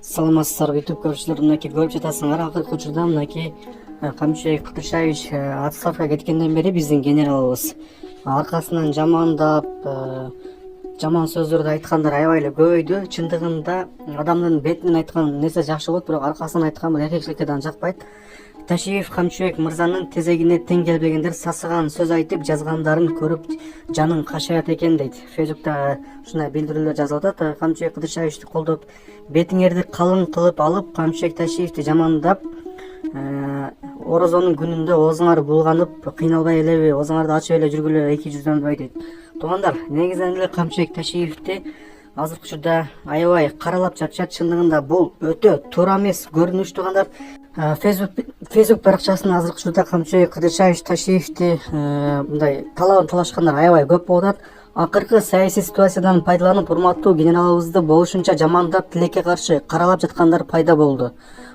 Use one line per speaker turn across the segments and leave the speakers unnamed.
Саламатсыздарбы YouTube көрүүчүлөр, мынакей көрүп жатасыңар. Акыркы учурда мынакей Камчыбек Кыдыршаевич отставкага кеткенден бери биздин генералыбыз аркасынан жамандап, жаман сөздөрдү айткандар аябай эле көбөйдү. Чындыгында адамдын бетинен айткан нерсе жакшы болот, бирок аркасынан айткан бул эркекчиликке дан жакпайт. Ташиев Камчыбек мырзанын тезегине тең келбегендер сасыган сөз айтып жазгандарын көрүп жаның кашаят экен дейт. Фейсбукта ушундай билдирүүлөр жазылып атат. Камчыбек Кыдыршаевичти колдоп, бетиңерди калың кылып алып, Камчыбек Ташиевти жамандап, орозонун күнүндө оозуңар булганып, кыйналбай элеби, оозуңарды ачып эле жүргүлө, эки жүздөнбөй дейт. Туугандар, негизинен эле Камчыбек Ташиевти азыркы учурда аябай каралап жатышат. Чындыгында бул өтө туура эмес көрүнүш. Туугандар, Facebook баракчасына азыркы учурда Камчыбек Кыдыршаевич Ташиевти мындай талашкандар аябай көп болуп атат. Акыркы саясий ситуациядан пайдаланып, урматтуу генералыбызды болушунча жамандап, тилекке каршы каралап жаткандар пайда болду.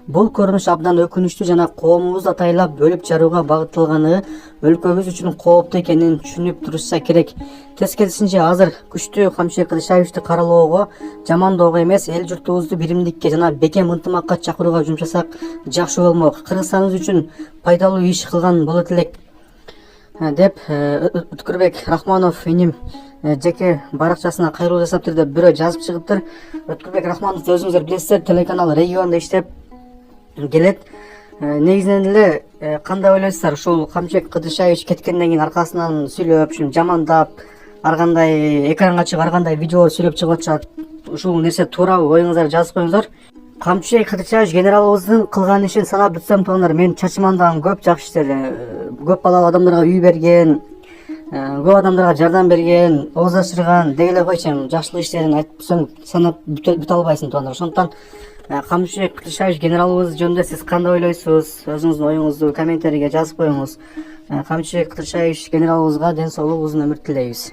Бул көрүнүш абдан өкүнүчтүү жана коомубузду атайлап бөлүп жарууга багытталганы өлкөбүз үчүн кооптуу экенин түшүнүп турушса керек. Тескерисинче, азыр күчтүү Камчыбек Кыдыршаевичти каралоого, жамандоого эмес, эл журтубузду биримдикке жана бекем ынтымакка чакырууга жумшасак жакшы болмок. Кыргызстаныбыз үчүн пайдалуу иш кылган болот элек деп Өткүрбек Рахманов иним жеке баракчасына кайрылуу жасап деп бирөө жазып чыгыптыр. Өткүрбек Рахмановду өзүңүздөр билесиздер, телеканал Региондо иштеп келет. Негизинен эле кандай ойлойсуздар? Ушул Камчыбек Кыдыршаевич кеткенден кийин аркасынан сүйлөп, ушун жамандап, ар кандай экранга чыгып, ар кандай видеолор сүйлөп чыгып атышат. Ушул нерсе туурабы? Оюңуздарды жазып коюңуздар. Камчыбек Кыдыршаевич генералыбыздын кылган ишин санап бүтсөм, туугандар, мен чачымандаган көп жакшы иштер, көп балалуу адамдарга үй берген, көп адамдарга жардам берген, ооз ачырган дегеле койчу, жакшылык иштерин айтып бүтсөм санап бүтө албайсың, туугандар. Ошондуктан Камчыбек Кыдыршаевич генералыбыз жөнүндө сиз кандай ойлойсуз? Өзүңүздүн оюңузду комментарийге жазып коюңуз. Камчыбек Кыдыршаевич генералыбызга ден соолук, узун өмүр тилейбиз.